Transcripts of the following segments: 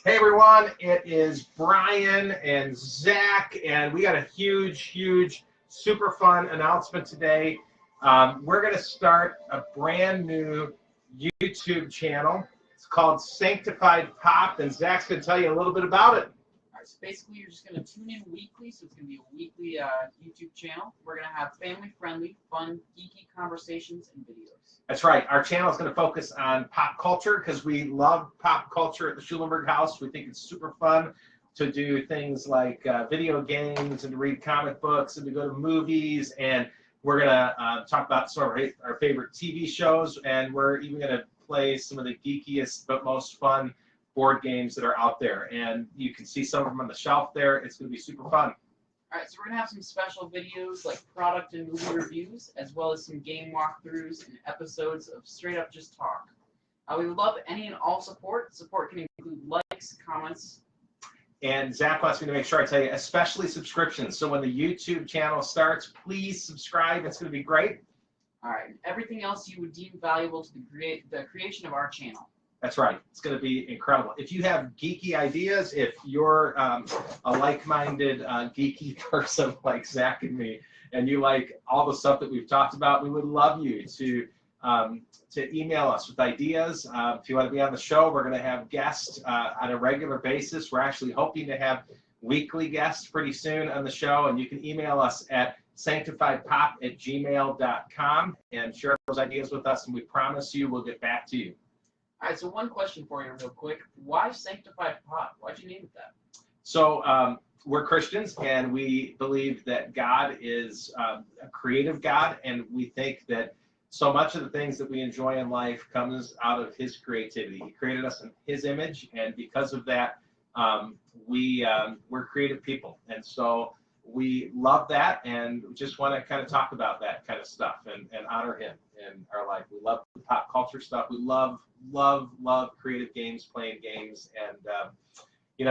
Hey everyone, it is Brian and Zach, and we got a huge, super fun announcement today. We're going to start a brand new YouTube channel. It's called Sanctified Pop, and Zach's going to tell you a little bit about it. All right, so basically you're just going to tune in weekly, so it's going to be a weekly YouTube channel. We're going to have family-friendly, fun, geeky conversations and videos. That's right. Our channel is going to focus on pop culture because we love pop culture at the Schulenberg house. We think it's super fun to do things like video games and to read comic books and to go to movies. And we're going to talk about some of our favorite TV shows. And we're even going to play some of the geekiest but most fun board games that are out there. And you can see some of them on the shelf there. It's going to be super fun. All right, so we're going to have some special videos like product and movie reviews, as well as some game walkthroughs and episodes of Straight Up Just Talk. We would love any and all support. Support can include likes, comments. And Zach wants me to make sure I tell you, especially subscriptions. So when the YouTube channel starts, please subscribe. It's going to be great. All right, and everything else you would deem valuable to the creation of our channel. That's right. It's going to be incredible. If you have geeky ideas, if you're a like-minded geeky person like Zach and me, and you like all the stuff that we've talked about, we would love you to email us with ideas. If you want to be on the show, we're going to have guests on a regular basis. We're actually hoping to have weekly guests pretty soon on the show, and you can email us at sanctifiedpop@gmail.com and share those ideas with us, and we promise you we'll get back to you. All right, so one question for you real quick. Why Sanctified Pop? Why'd you name it that? So we're Christians, and we believe that God is a creative God, and we think that so much of the things that we enjoy in life comes out of His creativity. He created us in His image, and because of that, we're creative people. And so we love that, and we just want to kind of talk about that kind of stuff and honor Him in our life. We love the pop culture stuff. We love creative games, playing games, and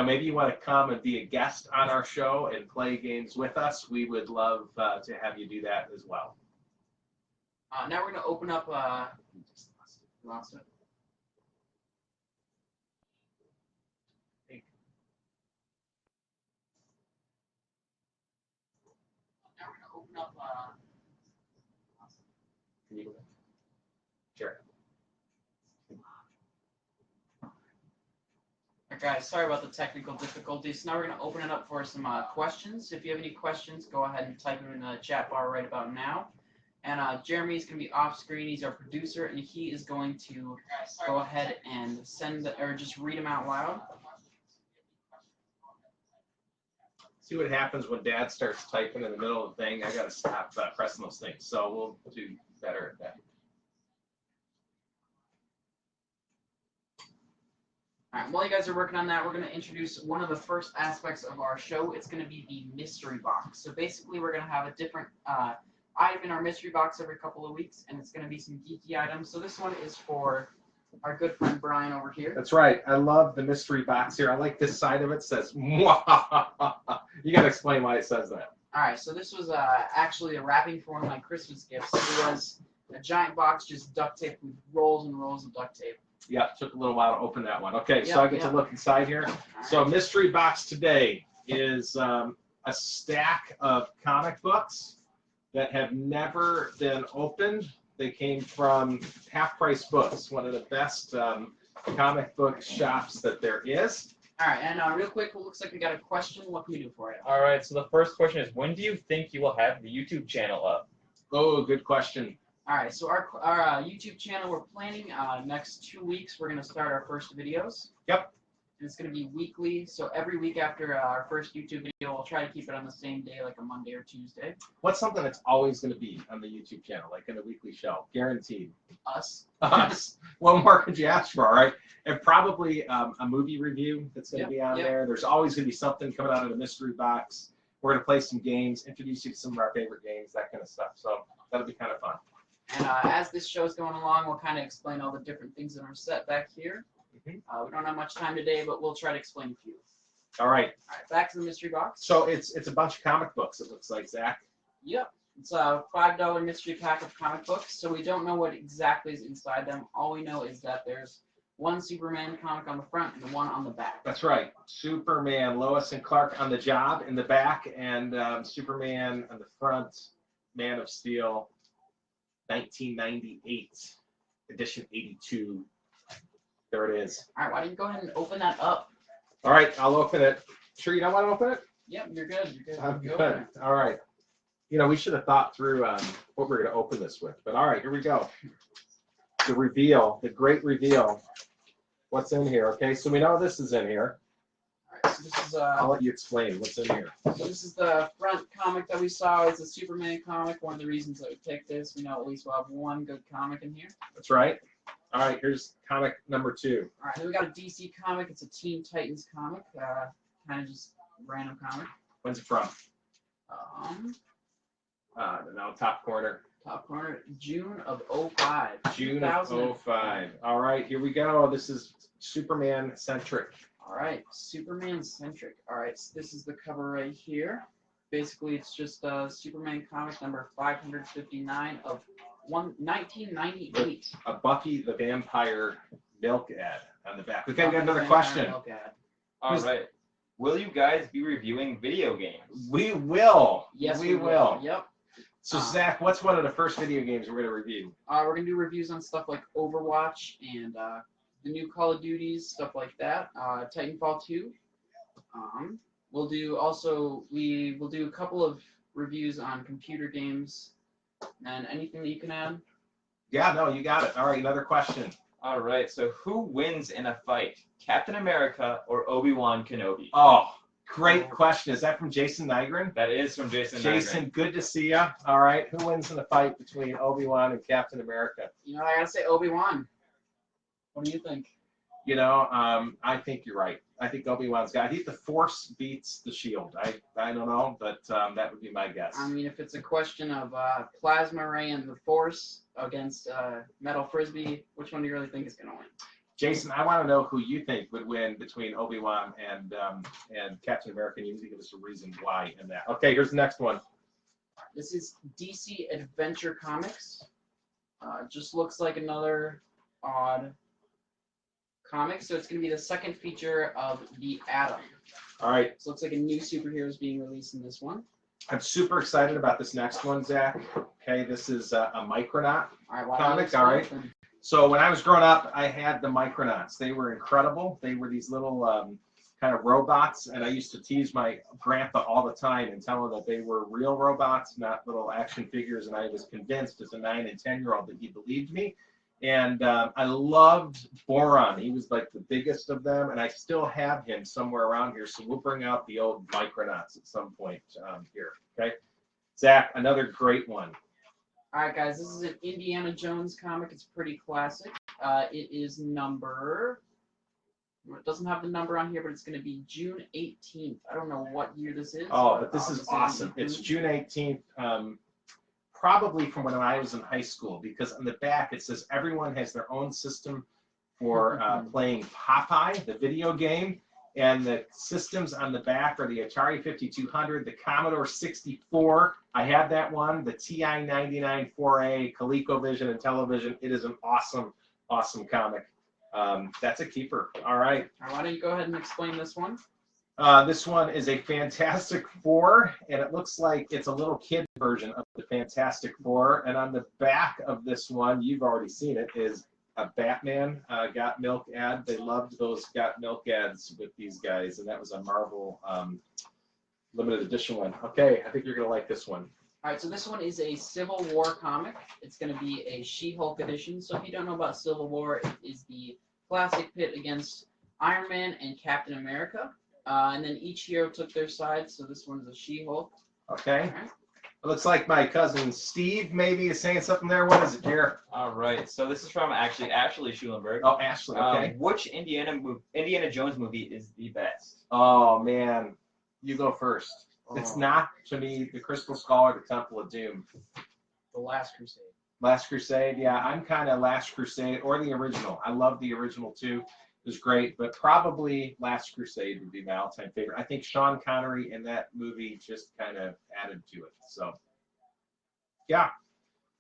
maybe you want to come and be a guest on our show and play games with us. We would love to have you do that as well. Now we're going to open up. Lost it. Now we're going to open up. Can you go back? Sure. Guys, sorry about the technical difficulties. Now we're going to open it up for some questions. If you have any questions, go ahead and type them in the chat bar right about now. And Jeremy is going to be off screen. He's our producer, and he is going to go ahead and just read them out loud. See what happens when Dad starts typing in the middle of the thing. I got to stop pressing those things. So we'll do better at that. All right, while you guys are working on that, we're going to introduce one of the first aspects of our show. It's going to be the mystery box. So basically, we're going to have a different item in our mystery box every couple of weeks, and it's going to be some geeky items. So this one is for our good friend Brian over here. That's right. I love the mystery box here. I like this side of it. It says, Mwah! You got to explain why it says that. All right, so this was actually a wrapping for one of my Christmas gifts. It was a giant box just duct taped with rolls and rolls of duct tape. Yeah, took a little while to open that one. Okay, so I get to look inside here. Right. So mystery box today is a stack of comic books that have never been opened. They came from Half Price Books, one of the best comic book shops that there is. All right, and real quick, it looks like we got a question. What can we do for you? All right, so the first question is, when do you think you will have the YouTube channel up? Oh, good question. All right, so our YouTube channel, we're planning next 2 weeks, we're going to start our first videos. Yep. And it's going to be weekly, so every week after our first YouTube video, we'll try to keep it on the same day, like a Monday or Tuesday. What's something that's always going to be on the YouTube channel, like in a weekly show? Guaranteed. Us. Us. What more could you ask for, all right? And probably a movie review that's going to be on there. There's always going to be something coming out of the mystery box. We're going to play some games, introduce you to some of our favorite games, that kind of stuff. So that'll be kind of fun. And as this show is going along, we'll kind of explain all the different things that are set back here. We don't have much time today, but we'll try to explain a few. All right. All right, back to the mystery box. So it's a bunch of comic books, it looks like, Zach. Yep. It's a $5 mystery pack of comic books, so we don't know what exactly is inside them. All we know is that there's one Superman comic on the front and one on the back. That's right. Superman, Lois and Clark on the job in the back, and Superman on the front. Man of Steel, 1998, edition 82. There it is. All right, why don't you go ahead and open that up? All right, I'll open it. Sure you don't want to open it? Yep, you're good. You're good. I'm Go good. ahead. All right. You know, we should have thought through what we're going to open this with. But all right, here we go. The reveal, the great reveal. What's in here? Okay, so we know this is in here. All right, so this is I'll let you explain what's in here. So this is the front comic that we saw. It's a Superman comic. One of the reasons that we picked this, we know at least we'll have one good comic in here. That's right. All right, here's comic number 2. All right, then we got a DC comic. It's a Teen Titans comic. Kind of just random comic. When's it from? No, top corner. top corner, June of 05. June of 05. All right, here we go. This is Superman centric. All right, Superman centric. All right, so this is the cover right here. Basically, it's just Superman comic number 559 of 1998. A Buffy the Vampire milk ad on the back. Okay, we got another question. All right. Will you guys be reviewing video games? We will. Yes, we will. Yep. So, Zach, what's one of the first video games we're going to review? We're going to do reviews on stuff like Overwatch and the new Call of Duties, stuff like that. Titanfall 2. We'll do a couple of reviews on computer games and anything that you can add. Yeah, no, you got it. All right, another question. All right. So who wins in a fight, Captain America or Obi-Wan Kenobi? Oh, great question. Is that from Jason Nygren? That is from Jason. Jason, good to see you. All right, who wins in the fight between Obi-Wan and Captain America? You know, I gotta say Obi-Wan. What do you think? You know, I think you're right. I think Obi-Wan's got. I think the Force beats the Shield. I don't know, but that would be my guess. I mean, if it's a question of plasma ray and the Force against metal frisbee, which one do you really think is gonna win? Jason, I want to know who you think would win between Obi-Wan and Captain America. And you need to give us a reason why in that. Okay, here's the next one. This is DC Adventure Comics. Just looks like another odd comic. So it's going to be the second feature of The Atom. All right. So it looks like a new superhero is being released in this one. I'm super excited about this next one, Zach. Okay, this is a Micronaut comic. All right. So when I was growing up, I had the Micronauts. They were incredible. They were these little kind of robots, and I used to tease my grandpa all the time and tell him that they were real robots, not little action figures. And I was convinced as a 9 and 10-year-old that he believed me. And I loved Boron. He was like the biggest of them, and I still have him somewhere around here. So we'll bring out the old Micronauts at some point here. Okay, Zach, another great one. All right, guys, this is an Indiana Jones comic. It's pretty classic. It is number. It doesn't have the number on here, but it's going to be June 18th. I don't know what year this is. Oh, but this is awesome. It's June 18th. Probably from when I was in high school, because on the back it says everyone has their own system for playing Popeye, the video game, and the systems on the back are the Atari 5200, the Commodore 64. I had that one, the TI 99 4A, ColecoVision, and television. It is an awesome, awesome comic. That's a keeper. All right. Why don't you go ahead and explain this one? This one is a Fantastic Four, and it looks like it's a little kid version of the Fantastic Four. And on the back of this one, you've already seen it, is a Batman Got Milk ad. They loved those Got Milk ads with these guys, and that was a Marvel limited edition one. Okay, I think you're going to like this one. All right, so this one is a Civil War comic. It's going to be a She-Hulk edition. So if you don't know about Civil War, it is the classic pit against Iron Man and Captain America. And then each hero took their side, so this one's a She-Hulk. Okay. Right. It looks like my cousin Steve maybe is saying something there. What is it, Jared? All right. So this is from Ashley Schulenberg. Oh, Ashley. Okay. Which Indiana Jones movie is the best? Oh man, you go first. Oh. It's not to me the Crystal Skull or the Temple of Doom. The Last Crusade. Last Crusade. Yeah, I'm kind of Last Crusade or the original. I love the original too. It was great, but probably Last Crusade would be my all-time favorite. I think Sean Connery in that movie just kind of added to it. So, yeah.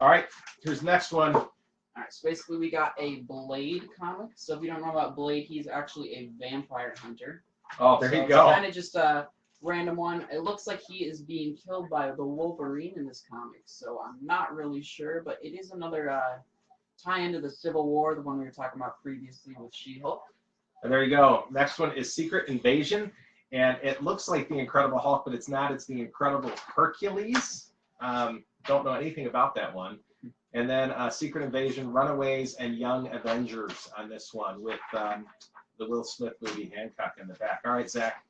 All right, here's the next one. All right, so basically we got a Blade comic. So if you don't know about Blade, he's actually a vampire hunter. Oh, there So you it's go. kind of just a random one. It looks like he is being killed by the Wolverine in this comic, so I'm not really sure, but it is another tie into the Civil War, the one we were talking about previously with She-Hulk. And there you go. Next one is Secret Invasion. And it looks like the Incredible Hulk, but it's not. It's the Incredible Hercules. Don't know anything about that one. And then Secret Invasion, Runaways, and Young Avengers on this one with the Will Smith movie Hancock in the back. All right, Zach,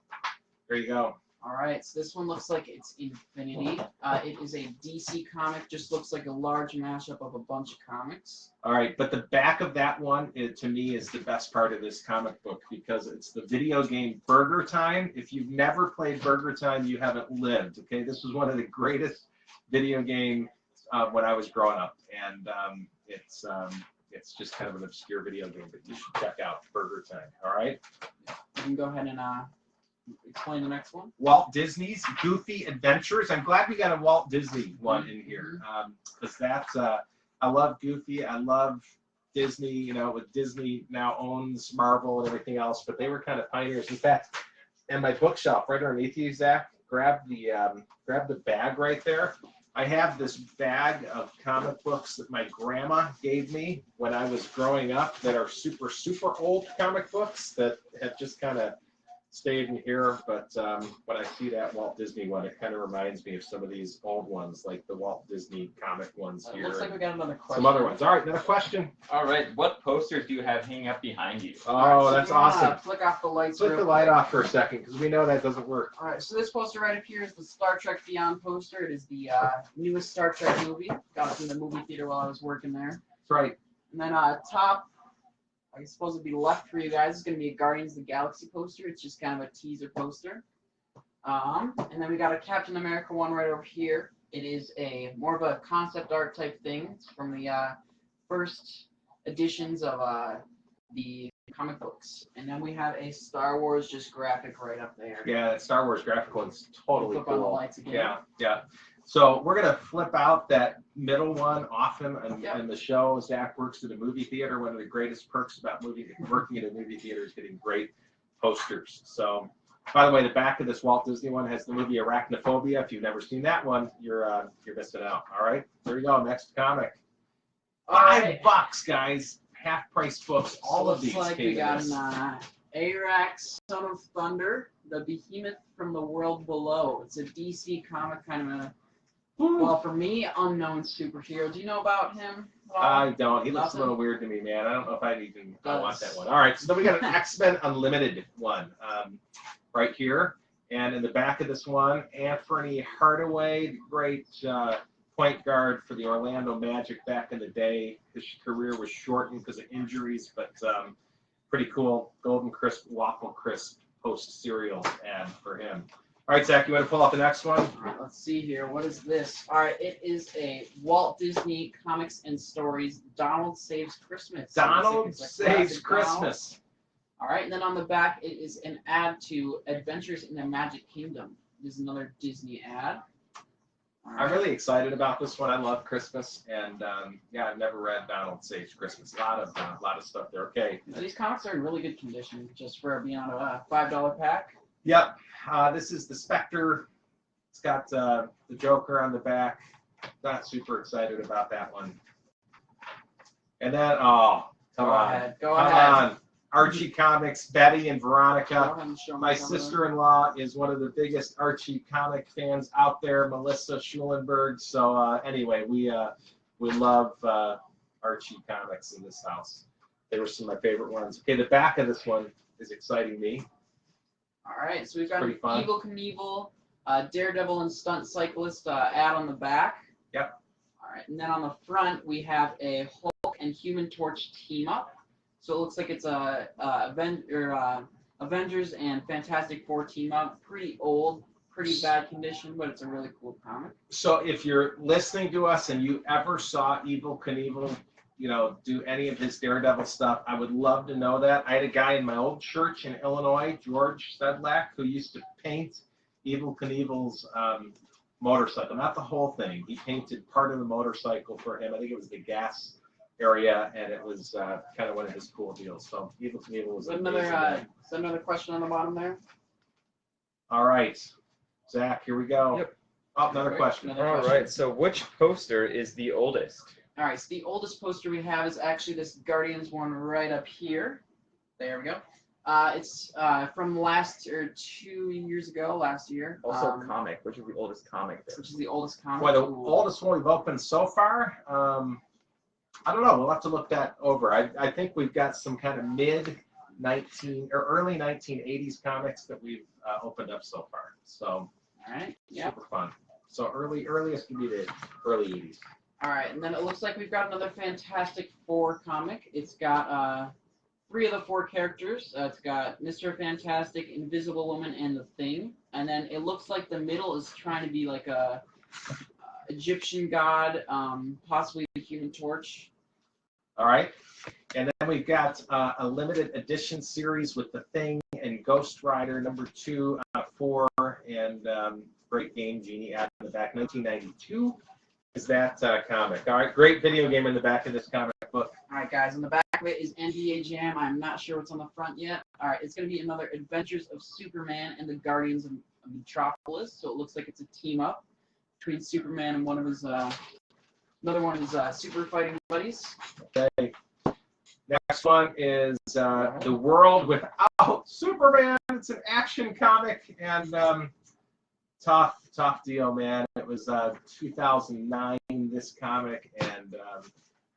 there you go. All right, so this one looks like it's Infinity. It is a DC comic, just looks like a large mashup of a bunch of comics. All right, but the back of that one, to me, is the best part of this comic book because it's the video game Burger Time. If you've never played Burger Time, you haven't lived, okay? This was one of the greatest video games when I was growing up, and it's just kind of an obscure video game, but you should check out Burger Time, all right? You can go ahead and explain the next one. Walt Disney's Goofy Adventures. I'm glad we got a Walt Disney one in here because that's I love Goofy. I love Disney. You know, with Disney now owns Marvel and everything else, but they were kind of pioneers. In fact, in my bookshelf right underneath you, Zach, grab the bag right there. I have this bag of comic books that my grandma gave me when I was growing up that are super, super old comic books that have just kind of stayed in here, but when I see that Walt Disney one, it kind of reminds me of some of these old ones, like the Walt Disney comic ones here. Looks like we got another question. Some other ones. All right, another question. All right, what posters do you have hanging up behind you? Oh, so that's you wanna awesome. Flick off the lights. Flick the light off for a second, because we know that doesn't work. All right, so this poster right up here is the Star Trek Beyond poster. It is the newest Star Trek movie. Got it from the movie theater while I was working there. That's right. And then top, I suppose it'd be left for you guys, is going to be a Guardians of the Galaxy poster. It's just kind of a teaser poster. And then we got a Captain America one right over here. It is a more of a concept art type thing. It's from the first editions of the comic books. And then we have a Star Wars just graphic right up there. Yeah, that Star Wars graphic one's totally Flip cool. on the lights again. Yeah, yeah. So we're gonna flip out that middle one often in the show. Zach works at a movie theater. One of the greatest perks about working at a movie theater is getting great posters. So, by the way, the back of this Walt Disney one has the movie Arachnophobia. If you've never seen that one, you're missing out. All right, there you go. Next comic. $5, guys. Half price books. All of these. Looks like came we in got this. an Arax, Son of Thunder, the behemoth from the world below. It's a DC comic, kind of a, well, for me, unknown superhero. Do you know about him? I don't. He looks Nothing? a little weird to me, man. I don't know if I'd even want that one. All right, so then we got an X-Men Unlimited one right here. And in the back of this one, Anthony Hardaway, the great point guard for the Orlando Magic back in the day. His career was shortened because of injuries, but pretty cool. Golden Crisp, Waffle Crisp post cereal ad for him. All right, Zach, you want to pull out the next one? All right, let's see here. What is this? All right, it is a Walt Disney Comics and Stories Donald Saves Christmas. Donald Saves classic Christmas. Donald. All right, and then on the back, it is an ad to Adventures in the Magic Kingdom. This is another Disney ad. All right. I'm really excited about this one. I love Christmas, and yeah, I've never read Donald Saves Christmas. A lot of stuff there. Okay. These comics are in really good condition, just for being on a $5 pack. Yep. This is the Spectre. It's got the Joker on the back. Not super excited about that one. And then, oh, come on. Go Come ahead. on. Archie Comics, Betty and Go Veronica. ahead and show My some of them. sister-in-law is one of the biggest Archie comic fans out there, Melissa Schulenberg. So anyway, we love Archie comics in this house. They were some of my favorite ones. Okay, the back of this one is exciting me. All right, so we've got Pretty an fun. Evel Knievel, Daredevil and Stunt Cyclist ad on the back. Yep. All right, and then on the front, we have a Hulk and Human Torch team up. So it looks like it's a Avengers and Fantastic Four team up. Pretty old, pretty bad condition, but it's a really cool comic. So if you're listening to us and you ever saw Evel Knievel, do any of his Daredevil stuff, I would love to know that. I had a guy in my old church in Illinois, George Sedlak, who used to paint Evel Knievel's motorcycle. Not the whole thing. He painted part of the motorcycle for him. I think it was the gas area, and it was kind of one of his cool deals. So Evil Knievel was amazing. Is that another question on the bottom there? All right, Zach, here we go. Yep. Oh, another question. All right. So which poster is the oldest? All right, so the oldest poster we have is actually this Guardians one right up here. There we go. It's from last year. Also comic. Which is the oldest comic there? Which is the oldest comic? Well, the oldest one we've opened so far, I don't know. We'll have to look that over. I think we've got some kind of early 1980s comics that we've opened up so far. So, all right, yeah, super fun. So earliest would be the early 80s. All right, and then it looks like we've got another Fantastic Four comic. It's got 3 of the 4 characters. It's got Mr. Fantastic, Invisible Woman, and the Thing. And then it looks like the middle is trying to be like a Egyptian god, possibly the Human Torch. All right. And then we've got a limited edition series with The Thing and Ghost Rider number 2, 4, and Great Game Genie out in the back. 1992 is that comic. All right, great video game in the back of this comic book. All right, guys, on the back of it is NBA Jam. I'm not sure what's on the front yet. All right, it's going to be another Adventures of Superman and the Guardians of Metropolis. So it looks like it's a team up between Superman and one of his another one of his super fighting buddies. Okay. Next one is The World Without Superman. It's an action comic, and tough deal, man. It was 2009, this comic, and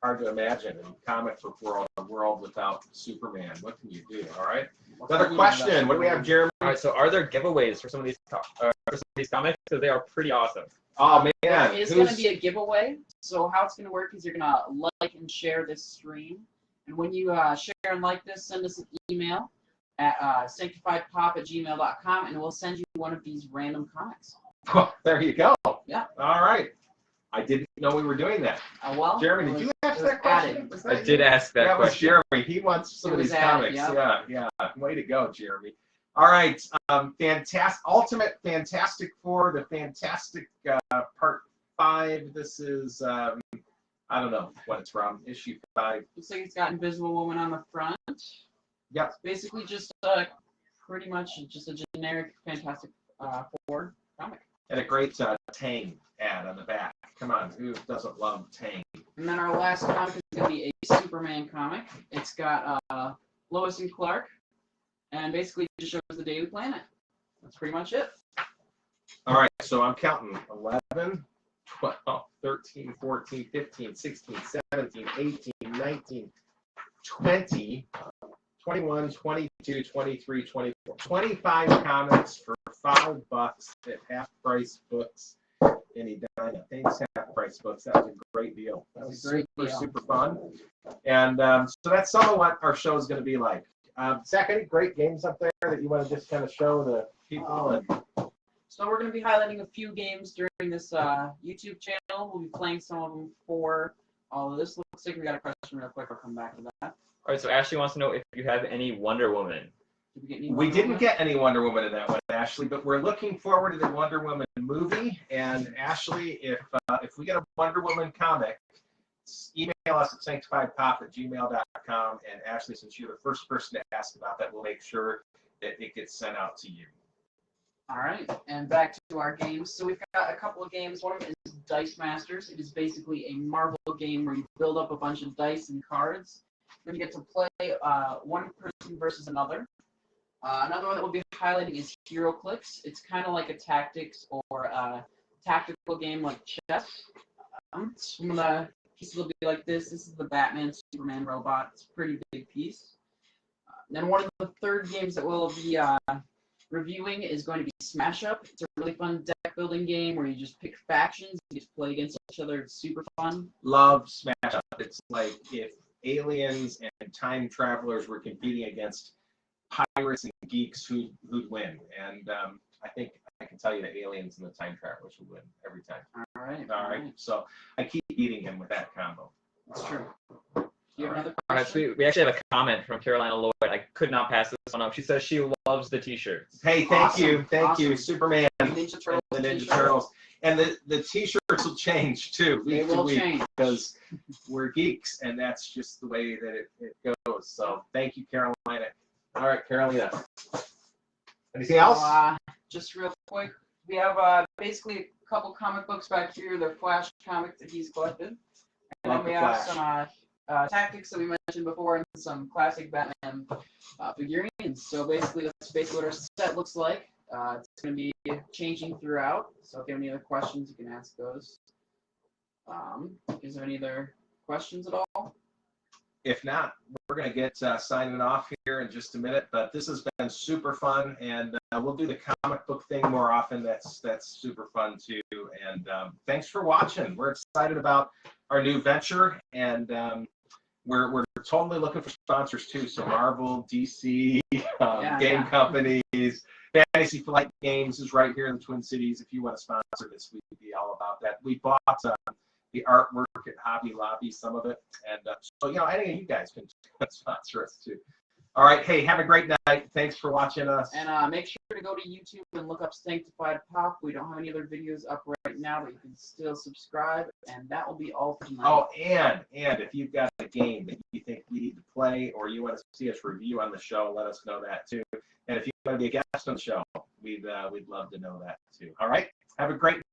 hard to imagine in comic book world, a world without Superman. What can you do? All right. Another question. What do we have, Jeremy? All right. So are there giveaways for some of these comics? Because they are pretty awesome. Oh man, there is going to be a giveaway. So how it's going to work is you're going to like and share this stream, and when you share and like this, send us an email at sanctifiedpop@gmail.com, and we'll send you one of these random comics. Well, there you go. Yeah. All right. I didn't know we were doing that. Well, Jeremy, did you ask that question? I did ask that question. That was Jeremy. He wants some of these comics. Yep. Yeah. Way to go, Jeremy. All right. Ultimate Fantastic Four, the Fantastic Part 5. This is, I don't know what it's from. Issue 5. Looks like it's got Invisible Woman on the front. Yep. It's basically just pretty much just a generic Fantastic Four comic. And a great Tang ad on the back. Come on, who doesn't love Tang? And then our last comic is going to be a Superman comic. It's got Lois and Clark, and basically just shows the Daily Planet. That's pretty much it. All right, so I'm counting 11, 12, 13, 14, 15, 16, 17, 18, 19, 20, 21, 22, 23, 24, 25 comics for $5 at half-price books in Edina. Thanks, half-price books. That was a great deal. That was super fun. And so that's some of what our show is going to be like. Zach, any great games up there that you want to just kind of show the people? So we're going to be highlighting a few games during this YouTube channel. We'll be playing some of them for all of this. Looks like we got a question real quick. I'll come back to that. All right, so Ashley wants to know if you have any Wonder Woman. We didn't get any Wonder Woman in that one, Ashley, but we're looking forward to the Wonder Woman movie. And Ashley, if we get a Wonder Woman comic, email us at sanctifiedpop@gmail.com. And Ashley, since you're the first person to ask about that, we'll make sure that it gets sent out to you. All right, and back to our games. So we've got a couple of games. One of them is Dice Masters. It is basically a Marvel game where you build up a bunch of dice and cards. Then you get to play one person versus another. Another one that we'll be highlighting is Hero Clicks. It's kind of like a tactics or tactical game like chess. Some of the pieces will be like this. This is the Batman Superman robot. It's a pretty big piece. Then one of the third games that we'll be reviewing is going to be Smash Up. It's a really fun deck building game where you just pick factions, you just play against each other. It's super fun. Love Smash Up. It's like if aliens and time travelers were competing against pirates and geeks, who'd win. And I think I can tell you the aliens and the time travelers would win every time. All right. So I keep beating him with that combo. That's true. Do you have another All right, question? we actually have a comment from Carolina Lloyd. I could not pass this one up. She says she loves the T-shirts. Hey, thank Awesome. you, thank you, Awesome. Superman, Ninja Turtles. the Ninja t-shirt. Turtles, and the T-shirts will change too, They week to will week, change. because we're geeks, and that's just the way that it goes. So thank you, Carolina. All right, Carolina. Anything else? So, just real quick, we have basically a couple comic books back here. They're Flash comics that he's collected. And Love then we the have Flash. some tactics that we mentioned before and some classic Batman figurines. So basically, that's basically what our set looks like. It's going to be changing throughout. So if you have any other questions, you can ask those. Is there any other questions at all? If not, we're going to get signing off here in just a minute. But this has been super fun, and we'll do the comic book thing more often. That's super fun too. And thanks for watching. We're excited about our new venture, and we're totally looking for sponsors too. So Marvel, DC, game companies, Fantasy Flight Games is right here in the Twin Cities. If you want to sponsor this, we'd be all about that. We bought the artwork at Hobby Lobby, some of it, and so any of you guys can sponsor us too. All right, hey, have a great night. Thanks for watching us. And make sure to go to YouTube and look up Sanctified Pop. We don't have any other videos up right now, but you can still subscribe, and that will be all for tonight. Oh, and if you've got a game that you think we need to play, or you want to see us review on the show, let us know that too. And if you want to be a guest on the show, we'd love to know that too. All right, have a great